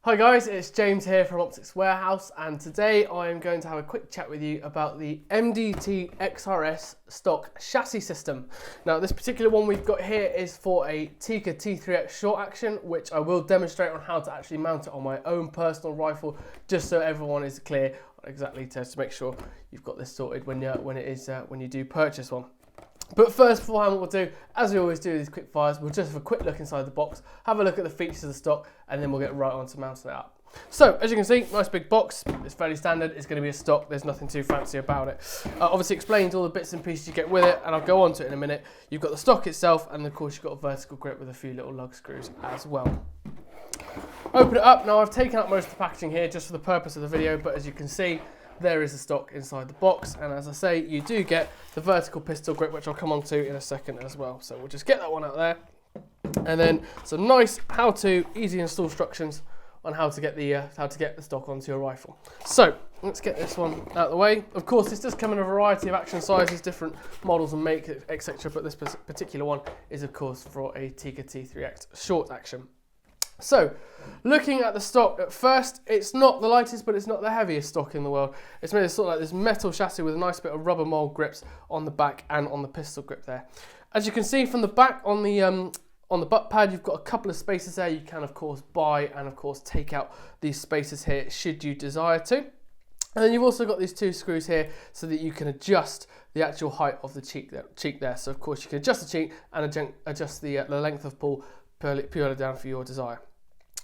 Hi guys, it's James here from Optics Warehouse, and today I am going to have a quick chat with you about the MDT XRS Stock chassis system. Now this particular one we've got here is for a Tikka T3X short action, which I will demonstrate on how to actually mount it on my own personal rifle, just so everyone is clear exactly to make sure you've got this sorted when you do purchase one. But first, beforehand, what we'll do, as we always do these quick fires, we'll just have a quick look inside the box, have a look at the features of the stock, and then we'll get right on to mounting it up. So, as you can see, nice big box. It's fairly standard. It's going to be a stock. There's nothing too fancy about it. Obviously explains all the bits and pieces you get with it, and I'll go on to it in a minute. You've got the stock itself, and of course you've got a vertical grip with a few little lug screws as well. Open it up. Now, I've taken out most of the packaging here just for the purpose of the video, but as you can see, there is the stock inside the box, and as I say, you do get the vertical pistol grip, which I'll come on to in a second as well. So we'll just get that one out there, and then some nice how-to, easy install instructions on how to get the stock onto your rifle. So let's get this one out of the way. Of course, this does come in a variety of action sizes, different models and makes, etc. But this particular one is, of course, for a Tikka T3X short action. So, looking at the stock at first, it's not the lightest, but it's not the heaviest stock in the world. It's made of sort of like this metal chassis with a nice bit of rubber mold grips on the back and on the pistol grip there. As you can see from the back on the butt pad, you've got a couple of spaces there. You can of course buy and of course take out these spaces here should you desire to. And then you've also got these two screws here so that you can adjust the actual height of the cheek there. So of course you can adjust the cheek and adjust the length of pull purely down for your desire.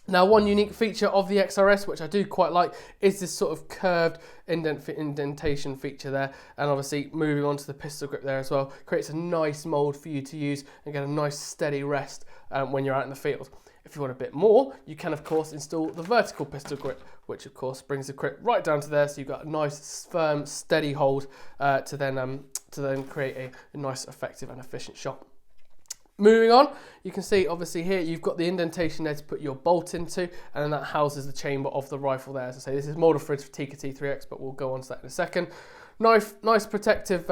Now, one unique feature of the XRS, which I do quite like, is this sort of curved indentation feature there, and obviously moving on to the pistol grip there as well, creates a nice mold for you to use and get a nice steady rest when you're out in the field. If you want a bit more, you can of course install the vertical pistol grip, which of course brings the grip right down to there, so you've got a nice firm steady hold to then create a nice effective and efficient shot. Moving on, you can see obviously here you've got the indentation there to put your bolt into, and then that houses the chamber of the rifle there. As I say, this is molded for Tikka T3X, but we'll go on to that in a second. Nice protective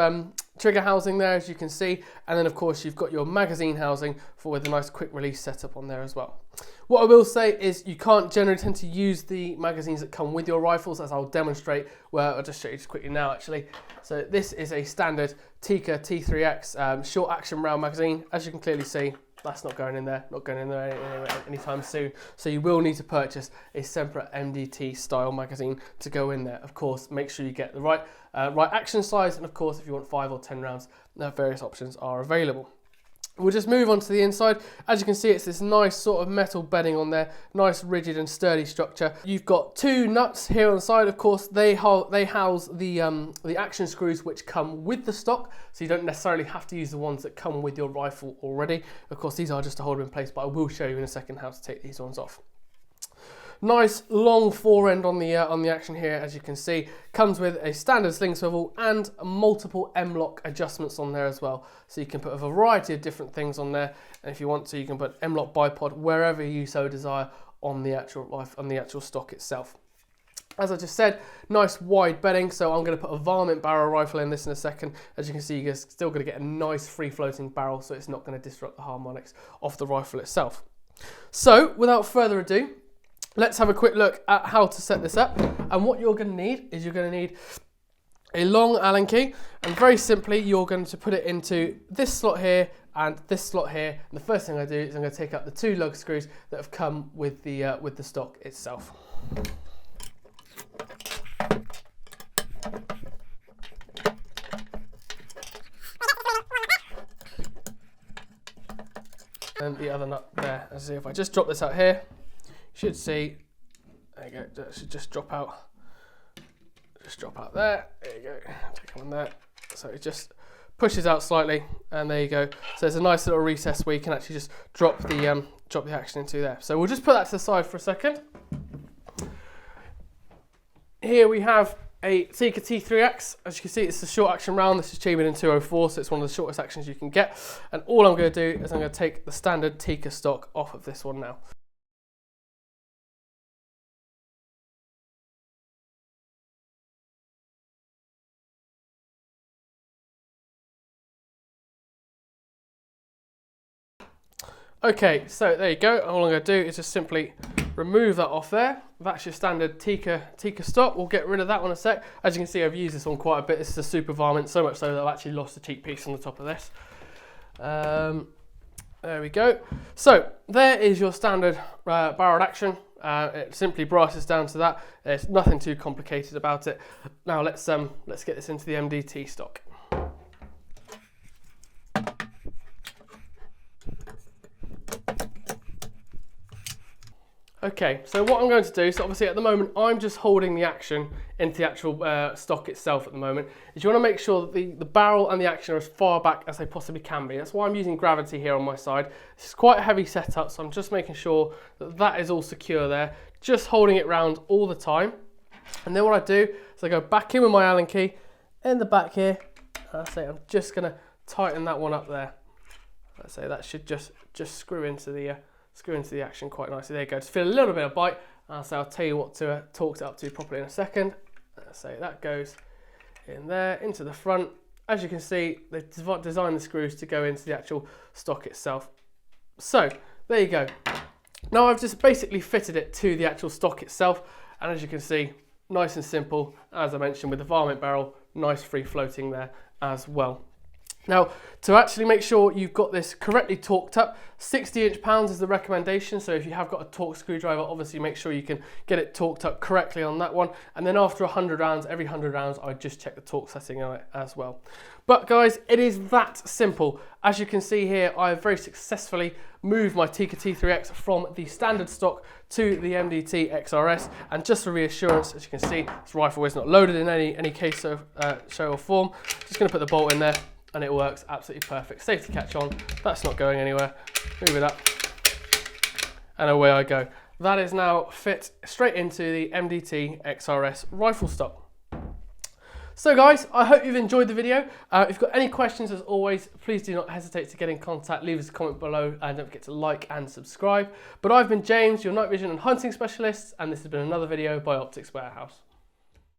trigger housing there, as you can see, and then of course you've got your magazine housing with a nice quick release setup on there as well. What I will say is you can't generally tend to use the magazines that come with your rifles, as I'll demonstrate, where I'll just show you just quickly now actually. So this is a standard Tikka T3X short action round magazine. As you can clearly see, that's not going in there, anytime soon. So you will need to purchase a separate MDT style magazine to go in there. Of course, make sure you get the right action size, and of course, if you want 5 or 10 rounds, various options are available. We'll just move on to the inside. As you can see, it's this nice sort of metal bedding on there, nice rigid and sturdy structure. You've got two nuts here on the side. Of course, they house the action screws which come with the stock, so you don't necessarily have to use the ones that come with your rifle already. Of course, these are just to hold them in place, but I will show you in a second how to take these ones off. Nice long fore end on the action here, as you can see. Comes with a standard sling swivel and multiple M-lock adjustments on there as well. So you can put a variety of different things on there, and if you want to, you can put M-lock bipod wherever you so desire on the actual stock itself. As I just said, nice wide bedding, so I'm going to put a varmint barrel rifle in this in a second. As you can see, you're still going to get a nice free floating barrel, so it's not going to disrupt the harmonics of the rifle itself. So without further ado, let's have a quick look at how to set this up. And what you're going to need is a long Allen key, and very simply you're going to put it into this slot here and this slot here. And the first thing I do is I'm going to take out the two lug screws that have come with the stock itself. And the other nut there. As if I just drop this out here, you should see, there you go, that should just drop out there, there you go, take one there, so it just pushes out slightly, and there you go. So there's a nice little recess where you can actually just drop the action into there. So we'll just put that to the side for a second. Here we have a Tikka T3X. As you can see, it's a short action round. This is chambered in 204, so it's one of the shortest actions you can get. And all I'm going to do is I'm going to take the standard Tikka stock off of this one now. Okay, so there you go. All I'm going to do is just simply remove that off there. That's your standard Tikka stock. We'll get rid of that one in a sec. As you can see, I've used this one quite a bit. This is a super varmint, so much so that I've actually lost a teak piece on the top of this. There we go. So there is your standard barreled action. It simply brasses down to that. There's nothing too complicated about it. Now let's get this into the MDT stock. Okay, so what I'm going to do, so obviously at the moment I'm just holding the action into the actual stock itself at the moment, is you want to make sure that the barrel and the action are as far back as they possibly can be. That's why I'm using gravity here on my side. This is quite a heavy setup, so I'm just making sure that that is all secure there, just holding it round all the time. And then what I do is I go back in with my Allen key in the back here, and I say I'm just going to tighten that one up there. I say that should just screw into the action quite nicely. There you go. Just feel a little bit of bite. So I'll tell you what to torque it up to properly in a second. So that goes in there, into the front. As you can see, they designed the screws to go into the actual stock itself. So there you go. Now I've just basically fitted it to the actual stock itself. And as you can see, nice and simple, as I mentioned, with the varmint barrel, nice free floating there as well. Now, to actually make sure you've got this correctly torqued up, 60 pounds is the recommendation. So if you have got a torque screwdriver, obviously make sure you can get it torqued up correctly on that one. And then after 100 rounds, every 100 rounds, I just check the torque setting on it as well. But guys, it is that simple. As you can see here, I have very successfully moved my Tikka T3X from the standard stock to the MDT XRS. And just for reassurance, as you can see, this rifle is not loaded in any case of show or form. Just going to put the bolt in there, and it works absolutely perfect. Safety catch on, that's not going anywhere. Move it up, and away I go. That is now fit straight into the MDT XRS Rifle Stock. So guys, I hope you've enjoyed the video. If you've got any questions, as always, please do not hesitate to get in contact. Leave us a comment below, and don't forget to like and subscribe. But I've been James, your night vision and hunting specialist, and this has been another video by Optics Warehouse.